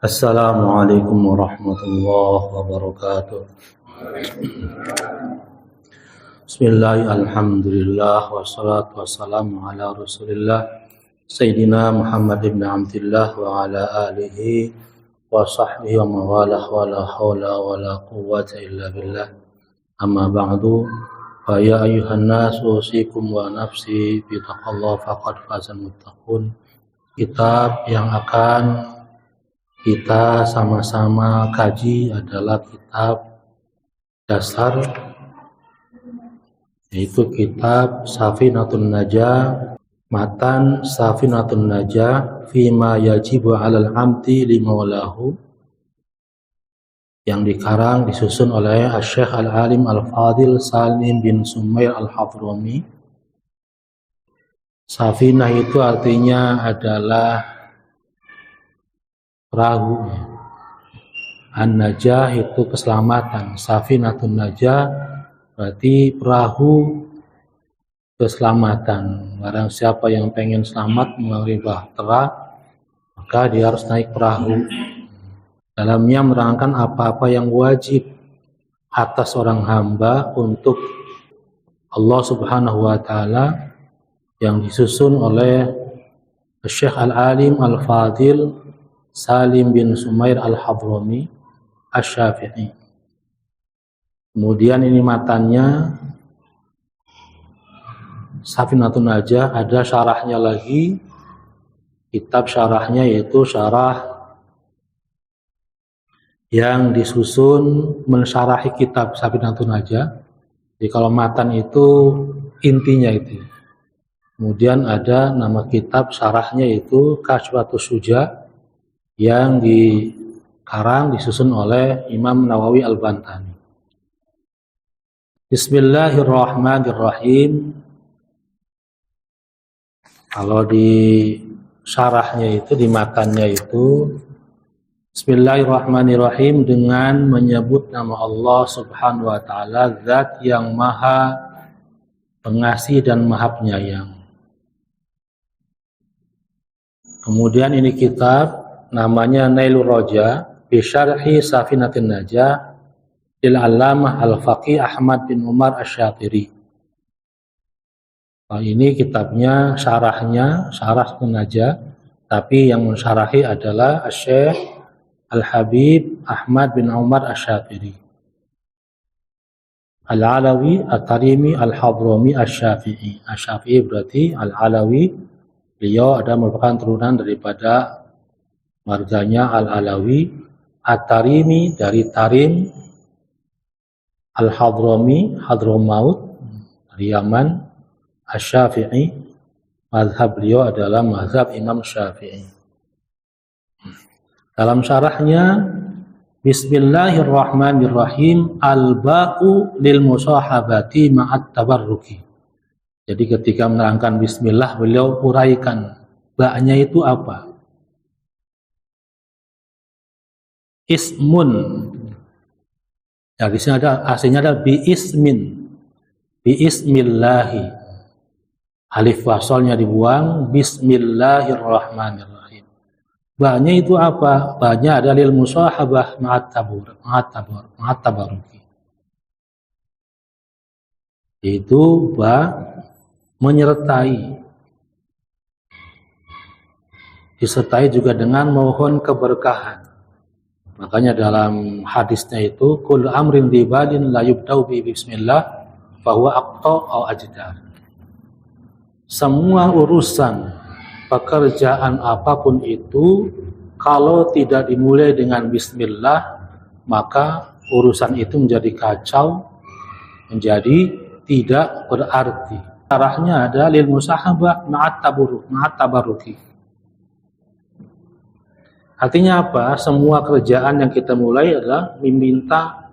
Assalamualaikum warahmatullahi wabarakatuh. Bismillahirrahmanirrahim. Alhamdulillah wassalatu wassalamu ala Rasulillah Sayyidina Muhammad ibn Abdillah wa ala alihi wa sahbihi wa mawalah wa la hawla wa la quwwata illa billah. Amma ba'du. Fa ya ayyuhan nasu usikum wa nafsi bi taqwallahi faqad fazal muttaqun. Kitab yang akan kita sama-sama kaji adalah kitab dasar, yaitu kitab Safinatun Najah, matan Safinatun Najah fima yajibu 'alal 'abdi limaulahu, yang dikarang disusun oleh Syekh Al-Alim Al-Fadil Salim bin Sumair Al-Hadrami. Safinah itu artinya adalah perahu. An-Najah itu keselamatan. Safinatun Najah berarti perahu keselamatan. Barang siapa yang pengen selamat melalui bahtera, maka dia harus naik perahu. Dalamnya menerangkan apa-apa yang wajib atas orang hamba untuk Allah Subhanahu wa Ta'ala, yang disusun oleh Syekh Al-Alim Al-Fadil Salim bin Sumair Al-Hadrami Asy-Syafi'i. Kemudian ini matannya Safinatun Najah, ada syarahnya lagi. Kitab syarahnya yaitu syarah yang disusun mensyarahi kitab Safinatun Najah. Jadi kalau matan itu intinya itu. Kemudian ada nama kitab syarahnya yaitu Kasyfatus Syuja, yang dikarang disusun oleh Imam Nawawi Al-Bantani. Bismillahirrahmanirrahim. Kalau di syarahnya itu, di matannya itu, Bismillahirrahmanirrahim, dengan menyebut nama Allah Subhanahu wa Ta'ala, Zat yang Maha Pengasih dan Maha Penyayang. Kemudian ini kitab namanya Nailur Raja bi Syarhi Safinatin Najah lil Allamah Al-Faqih Ahmad bin Umar Asy-Syatiri. Nah, ini kitabnya syarahnya, Syarah Najah, tapi yang mensyarahi adalah Syekh Al-Habib Ahmad bin Umar Asy-Syatiri. Al-Alawi At-Tarimi Al-Hadrami Asy-Syafi'i. Asy-Syafi'i berarti Al-Alawi, beliau ada merupakan turunan daripada marganya Al-Alawi. At-Tarimi dari Tarim, Al-Hadrami Hadramaut dari Yaman, Asy-Syafi'i, mazhab beliau adalah mazhab Imam Syafi'i. Dalam syarahnya, Bismillahirrahmanirrahim, al-ba'u lil musahabati ma'at tabarruki. Jadi ketika menerangkan bismillah, beliau uraikan ba'nya itu apa? Ismun. Ya, di sini ada aslinya ada biismin. Biismillahi. Alif wasolnya dibuang, bismillahirrahmanirrahim. Ba'nya itu apa? Ba'nya ada lil musahabah ma'at tabaruki. Itu ba menyertai. Disertai juga dengan mohon keberkahan. Makanya dalam hadisnya itu kullu amrin dibadin la yubda'u bi bismillah bahwa aqta au ajdar. Semua urusan pekerjaan apapun itu, kalau tidak dimulai dengan bismillah, maka urusan itu menjadi kacau, menjadi tidak berarti. Arahnya ada lil musahabah ma'at tabarruki. Artinya apa? Semua kerjaan yang kita mulai adalah meminta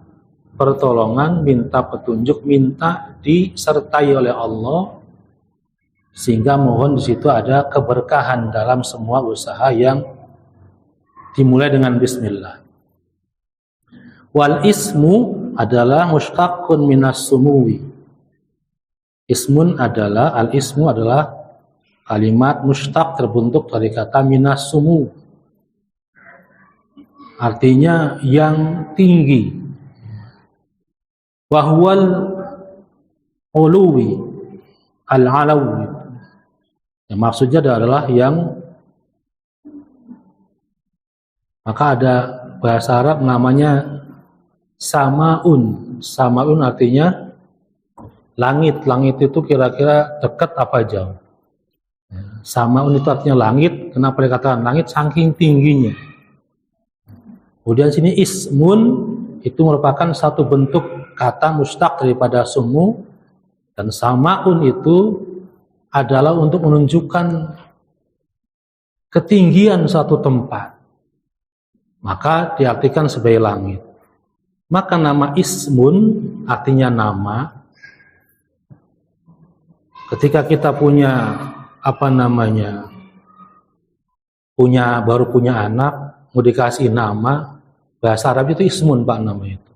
pertolongan, minta petunjuk, minta disertai oleh Allah, sehingga mohon di situ ada keberkahan dalam semua usaha yang dimulai dengan bismillah. Wal ismu adalah mushtaqun minas sumuwi. Ismun adalah, al-ismu adalah kalimat mushtaq terbentuk dari kata minas sumu. artinya yang tinggi. Wahwal uluwi al-alawi, yang maksudnya adalah yang, maka ada bahasa Arab namanya samaun. Samaun artinya langit. Langit itu kira-kira dekat apa jauh. Samaun itu artinya langit. Kenapa dikatakan langit? Saking tingginya. Kemudian sini ismun itu merupakan satu bentuk kata mustaq daripada sumu, dan samaun itu adalah untuk menunjukkan ketinggian suatu tempat, maka diartikan sebagai langit. Maka nama ismun artinya nama. Ketika kita punya baru punya anak, mau dikasih nama, bahasa Arab itu ismun Pak nama itu.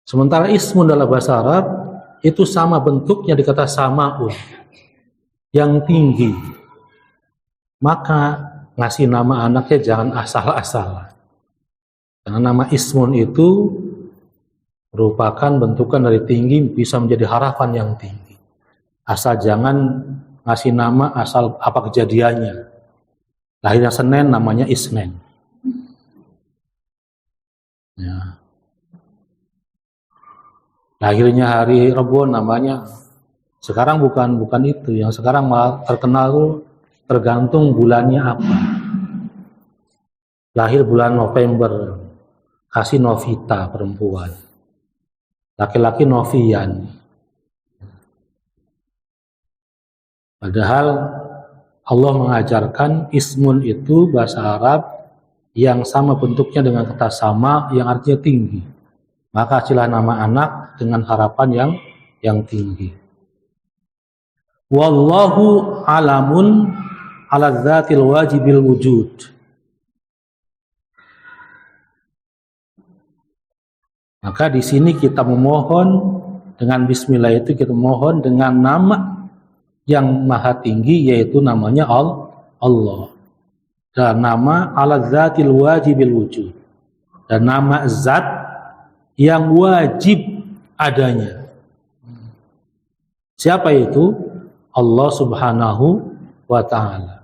Sementara ismun dalam bahasa Arab itu sama bentuknya dikata samaun, yang tinggi. Maka ngasih nama anaknya jangan asal-asalan. Karena nama ismun itu merupakan bentukan dari tinggi, bisa menjadi harapan yang tinggi. Asal jangan ngasih nama asal apa kejadiannya. Lahirnya Senin namanya Isnen. Ya. Lahirnya hari Rebo namanya. Sekarang bukan itu. Yang sekarang malah terkenal tuh tergantung bulannya apa. Lahir bulan November, kasih Novita perempuan. Laki-laki Novian. Padahal Allah mengajarkan ismun itu bahasa Arab yang sama bentuknya dengan kata sama, yang artinya tinggi. Maka hasillah nama anak dengan harapan yang tinggi. Wallahu alamun ala dzatil wajibil wujud. Maka di sini kita memohon dengan bismillah itu kita memohon dengan nama yang maha tinggi, yaitu namanya Allah. Dan nama ala dzatil wajibil wujud. Dan nama zat yang wajib adanya. Siapa itu? Allah Subhanahu wa ta'ala.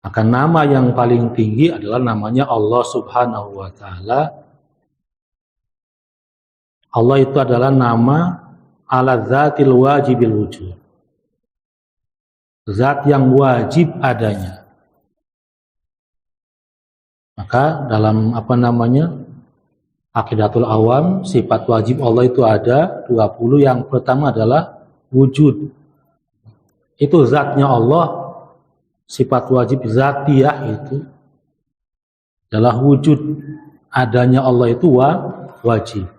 Maka nama yang paling tinggi adalah namanya Allah Subhanahu wa ta'ala. Allah itu adalah nama ala dzatil wajibil wujud. Zat yang wajib adanya. Maka dalam Aqidatul Awam, sifat wajib Allah itu ada 20. Yang pertama adalah wujud. Itu zatnya Allah. Sifat wajib zatiyah itu adalah wujud. Adanya Allah itu wajib.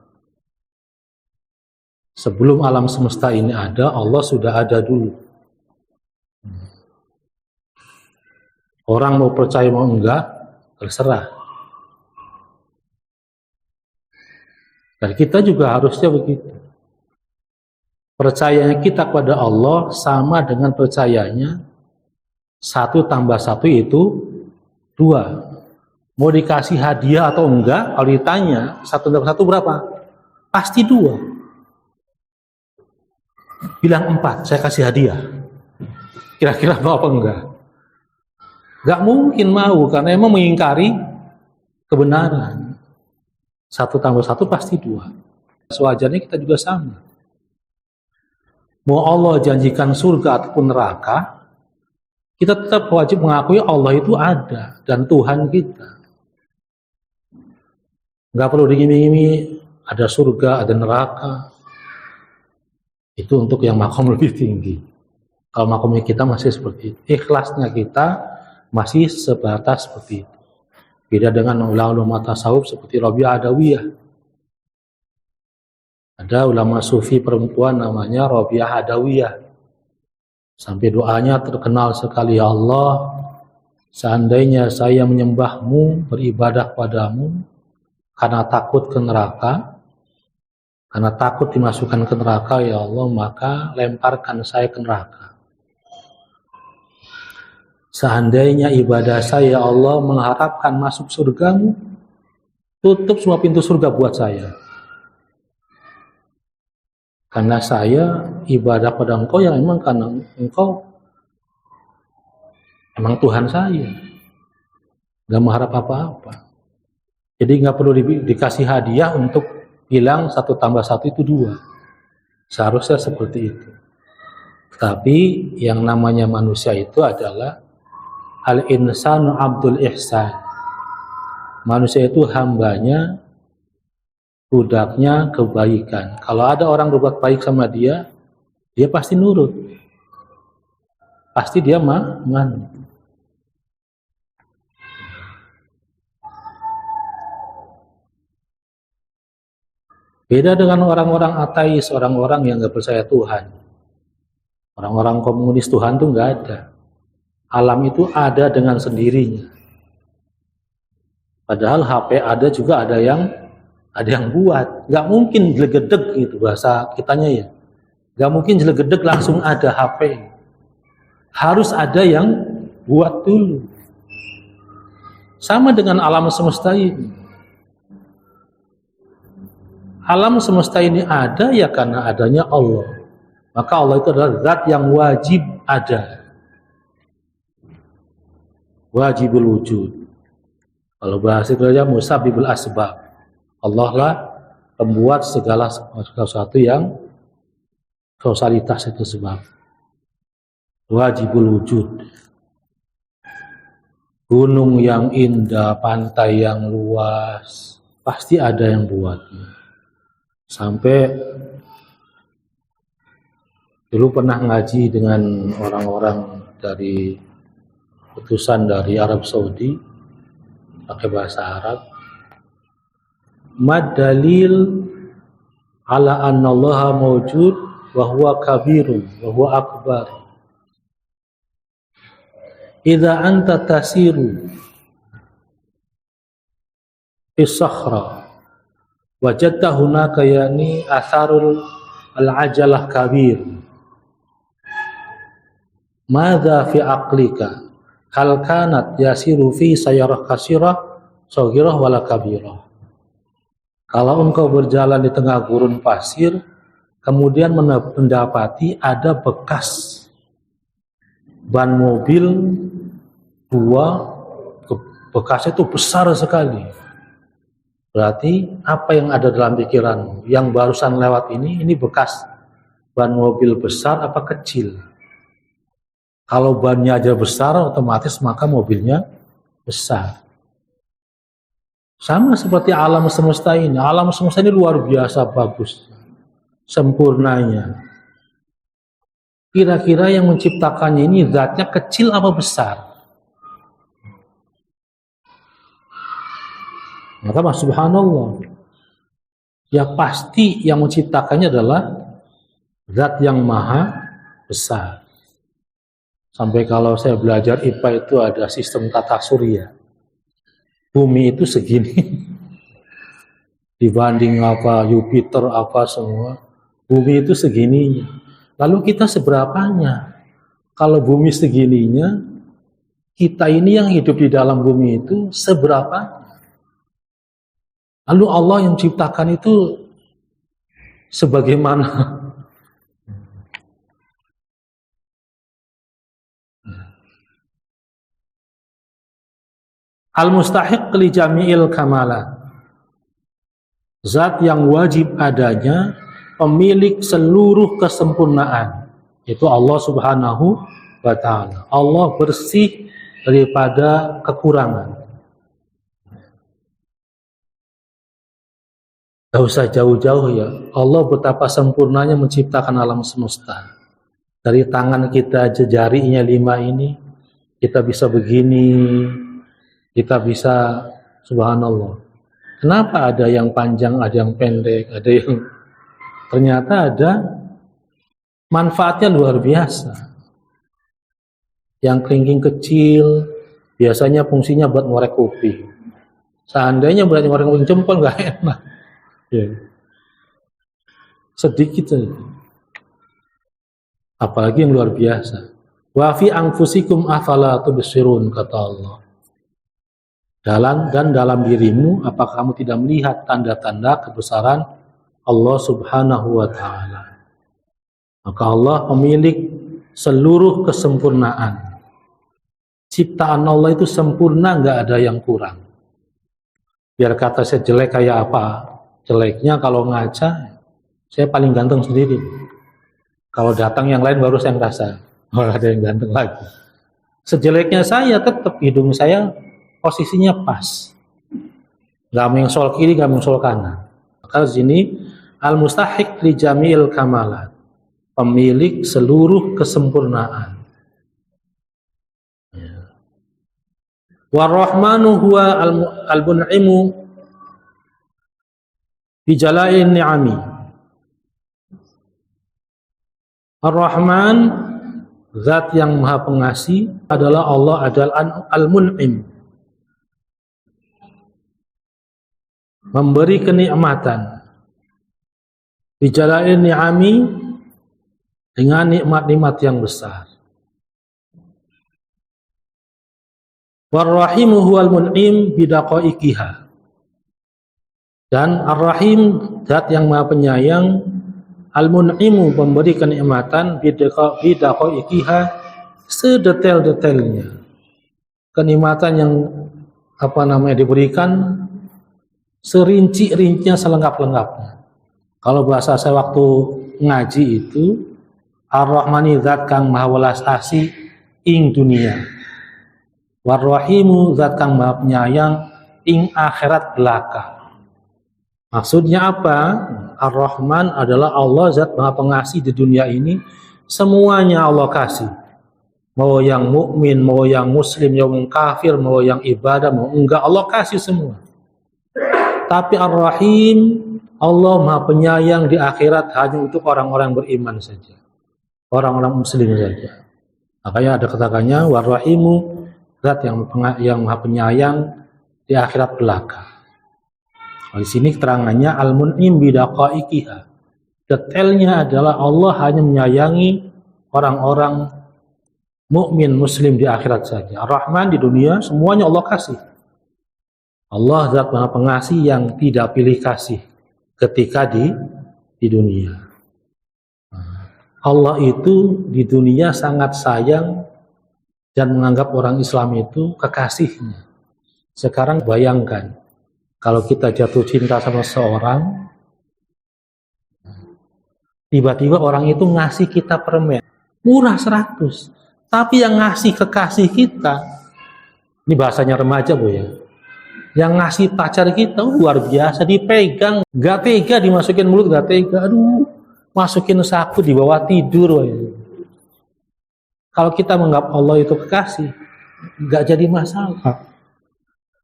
Sebelum alam semesta ini ada, Allah sudah ada dulu. Orang mau percaya mau enggak, terserah. Dan kita juga harusnya begitu. Percayanya kita kepada Allah sama dengan percayanya 1 tambah 1 itu 2. Mau dikasih hadiah atau enggak, kalau ditanya 1 tambah 1 berapa? Pasti 2. Bilang 4, saya kasih hadiah. Kira-kira mau apa enggak? Enggak mungkin mau, karena emang mengingkari kebenaran. 1 tambah 1 pasti 2. Sewajarnya kita juga sama. Mau Allah janjikan surga ataupun neraka, kita tetap wajib mengakui Allah itu ada dan Tuhan kita. Enggak perlu diiming-imingi ada surga, ada neraka. Itu untuk yang makom lebih tinggi. Kalau makomnya kita masih seperti itu, ikhlasnya kita masih sebatas seperti itu. Beda dengan ulama tasawuf seperti Rabi'ah Adawiyah. Ada ulama sufi perempuan namanya Rabi'ah Adawiyah. Sampai doanya terkenal sekali, ya Allah, seandainya saya menyembahmu, beribadah padamu karena takut ke neraka, karena takut dimasukkan ke neraka, ya Allah, maka lemparkan saya ke neraka. Seandainya ibadah saya Allah mengharapkan masuk surgamu, tutup semua pintu surga buat saya. Karena saya ibadah pada engkau yang memang karena engkau emang Tuhan saya. Gak mengharap apa-apa. Jadi nggak perlu dikasih hadiah untuk bilang 1 tambah 1 itu 2. Seharusnya seperti itu. Tapi yang namanya manusia itu adalah al-insanu abdul ihsan. Manusia itu hambanya, budaknya kebaikan. Kalau ada orang berbuat baik sama dia, dia pasti nurut. Pasti dia manut. Beda dengan orang-orang ateis, orang-orang yang nggak percaya Tuhan. Orang-orang komunis Tuhan tuh nggak ada. Alam itu ada dengan sendirinya. Padahal HP ada juga ada yang buat. Nggak mungkin jelegedeg gitu bahasa kitanya ya. Nggak mungkin jelegedeg langsung ada HP. Harus ada yang buat dulu. Sama dengan alam semesta ini. Alam semesta ini ada ya karena adanya Allah. Maka Allah itu adalah zat yang wajib ada. Wajibul wujud. Kalau bahasa Indonesia musabbibul asbab. Allah lah pembuat segala sesuatu yang kausalitas itu sebab. Wajibul wujud. Gunung yang indah, pantai yang luas, pasti ada yang buatnya. Sampai dulu pernah ngaji dengan orang-orang dari utusan dari Arab Saudi pakai bahasa Arab. Mad dalil ala anna Allah mawjud wa huwa kabirun wa huwa akbar. Idza anta tasiru fi sakhra wajadta hunaka yani atharul al-ajalah kabir. Madza fi aqlika hal kanat yasiru fi sayyarah kasirah saghirah wala kabirah. Kalau engkau berjalan di tengah gurun pasir kemudian mendapati ada bekas ban mobil 2, bekasnya itu besar sekali. Berarti apa yang ada dalam pikiranmu? Yang barusan lewat ini bekas ban mobil besar apa kecil? Kalau bannya aja besar, otomatis maka mobilnya besar. Sama seperti alam semesta ini. Alam semesta ini luar biasa bagus, sempurnanya. Kira-kira yang menciptakannya ini zatnya kecil apa besar? Maka subhanallah, ya pasti yang menciptakannya adalah zat yang maha besar. Sampai kalau saya belajar IPA itu ada sistem tata surya. Bumi itu segini dibanding apa Jupiter apa semua. Bumi itu segininya. Lalu kita seberapanya? Kalau bumi segininya, kita ini yang hidup di dalam bumi itu seberapa? Lalu Allah yang menciptakan itu sebagaimana? Al-mustahiq li jami'il kamalat. Zat yang wajib adanya, pemilik seluruh kesempurnaan. Itu Allah Subhanahu wa ta'ala. Allah bersih daripada kekurangan. Gak usah jauh-jauh ya. Allah betapa sempurnanya menciptakan alam semesta. Dari tangan kita jarinya 5 ini, kita bisa begini, kita bisa subhanallah. Kenapa ada yang panjang, ada yang pendek, ada yang ternyata ada manfaatnya luar biasa. Yang kelingking kecil biasanya fungsinya buat ngorek kuping. Seandainya berarti ngorek kuping jempol nggak enak. Ya. Sedikit saja. Apalagi yang luar biasa. Wa fi anfusikum afala tubsirun, kata Allah. Dalam dirimu, apakah kamu tidak melihat tanda-tanda kebesaran Allah Subhanahu wa Ta'ala? Maka Allah pemilik seluruh kesempurnaan. Ciptaan Allah itu sempurna, nggak ada yang kurang. Biar kata saya jelek kayak apa, jeleknya kalau ngaca, saya paling ganteng sendiri. Kalau datang yang lain baru saya ngerasa, ada yang ganteng lagi. Sejeleknya saya, tetap hidung saya posisinya pas, nggak mengsol kiri, nggak mengsol kanan. Maka di sini al-mustahiq li jamil kamalat, pemilik seluruh kesempurnaan. War-Rahmanu huwa al-mun'imu bi jala'in ni'ami. Ar-Rahman, zat yang maha pengasih, adalah Allah adalah al-mun'im, memberi kenikmatan. Bi jala'in ni'ami, dengan nikmat-nikmat yang besar. War-Rahimu huwal mun'im bidaqaiqiha. Dan Ar-Rahim, zat yang maha penyayang, Al-Mun'imu, memberi kenikmatan bidaqaiqiha, sedetail-detailnya. Kenikmatan yang diberikan serinci-rincinya, selengkap-lengkapnya. Kalau bahasa saya waktu ngaji itu, Ar-Rahmani, zat kang maha welas asih ing dunia. War-Rahimu, zat kang maha penyayang ing akhirat belaka. Maksudnya apa? Ar-Rahman adalah Allah, zat maha pengasih di dunia ini. Semuanya Allah kasih. Mau yang mukmin, mau yang muslim, mau yang kafir, mau yang ibadah, mau enggak, Allah kasih semua. Tapi Ar-Rahim, Allah maha penyayang di akhirat hanya untuk orang-orang beriman saja, orang-orang muslim saja. Makanya ada katakannya War-Rahimu, zat yang maha penyayang di akhirat belaka. Di sini keterangannya al-mun'im bidaqaiqiha. Detailnya adalah Allah hanya menyayangi orang-orang mukmin muslim di akhirat saja. Ar-Rahman di dunia semuanya Allah kasih. Allah zat maha pengasih yang tidak pilih kasih ketika di dunia. Allah itu di dunia sangat sayang dan menganggap orang Islam itu kekasihnya. Sekarang bayangkan, kalau kita jatuh cinta sama seorang, tiba-tiba orang itu ngasih kita permen, murah 100, tapi yang ngasih kekasih kita, ini bahasanya remaja Bu ya, yang ngasih pacar kita luar biasa, dipegang, gak tega dimasukin mulut, gak tega, aduh, masukin saku di bawah tidur. Kalau kita menganggap Allah itu kekasih, gak jadi masalah.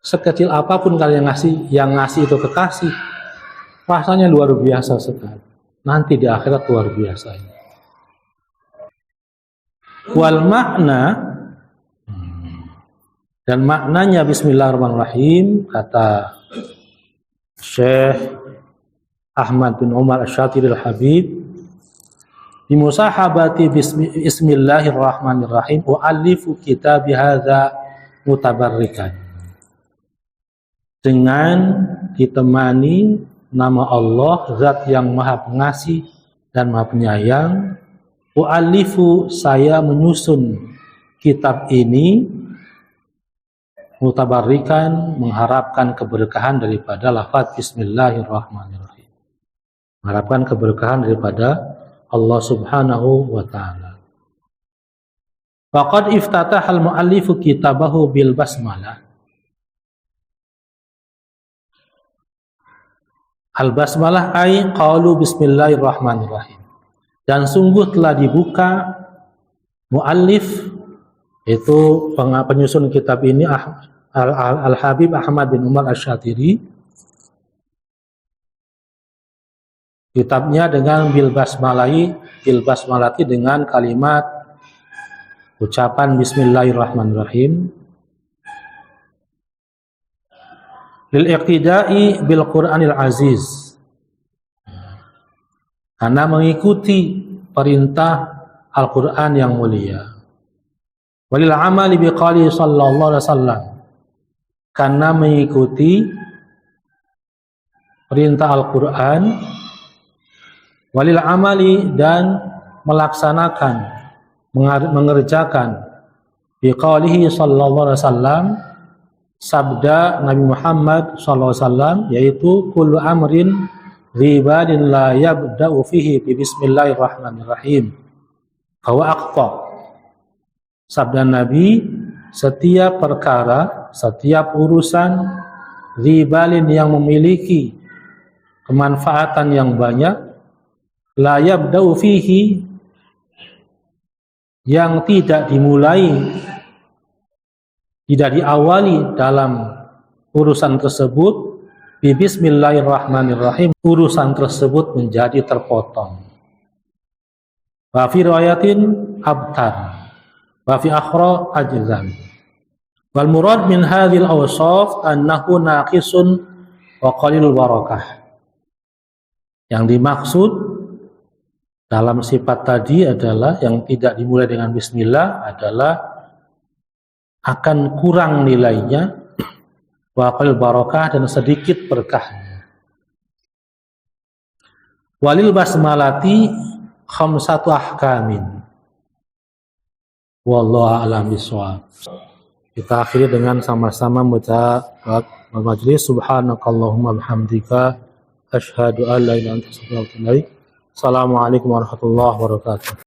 Sekecil apapun kalian yang ngasih itu kekasih, rasanya luar biasa sekali. Nanti di akhirat luar biasa. Wal makna, dan maknanya Bismillahirrahmanirrahim, kata Syekh Ahmad bin Umar Asy-Syatiri Al-Habib, bi musahabati Bismillahirrahmanirrahim u'allifu kitabi hadza mutabarrikan. Dengan ditemani nama Allah, zat yang maha pengasih dan maha penyayang, u'allifu, saya menyusun kitab ini, mutabarrikan, mengharapkan keberkahan daripada lafaz Bismillahirrahmanirrahim, mengharapkan keberkahan daripada Allah Subhanahu wa Ta'ala. Faqad iftatah al-mu'allifu kitabahu bil basmalah. Al-basmalah ay qalu Bismillahirrahmanirrahim. Dan sungguh telah dibuka mu'allif, itu penyusun kitab ini, Al-Habib Ahmad bin Umar Asy-Syatiri, kitabnya dengan bil basmalati, dengan kalimat ucapan Bismillahirrahmanirrahim, lil iqtida'i bil Qur'anil Aziz, karena mengikuti perintah Al-Quran yang mulia. Walil amali biqali sallallahu alaihi wasallam, karena mengikuti perintah Al-Quran. Walil amali, dan melaksanakan, mengerjakan biqalihi sallallahu alaihi wasallam, sabda Nabi Muhammad sallallahu alaihi wasallam, yaitu kullu amrin ribadin la yabda'u fihi bi bismillahirrahmanirrahim bahwa aqta. Sabda Nabi, setiap perkara, setiap urusan ribalin yang memiliki kemanfaatan yang banyak, la yabda'u fihi, yang tidak dimulai, tidak diawali dalam urusan tersebut bi bismillahirrahmanirrahim, urusan tersebut menjadi terpotong. Wa fi riwayatin abtar, wa fi akhra ajzan. Wal murad min hadhil awsaf annahu naqisun wa qalilul barakah. Yang dimaksud dalam sifat tadi adalah yang tidak dimulai dengan bismillah adalah akan kurang nilainya, wa qalil barakah, dan sedikit berkahnya. Walil basmalati khamsatu ahkamin. Wallahu a'lam bishawab. Kita akhiri dengan sama-sama membaca majlis. Subhanakallahumma bihamdika asyhadu an la ilaha illa anta astaghfiruka wa atubu ilaik. Assalamualaikum warahmatullahi wabarakatuh.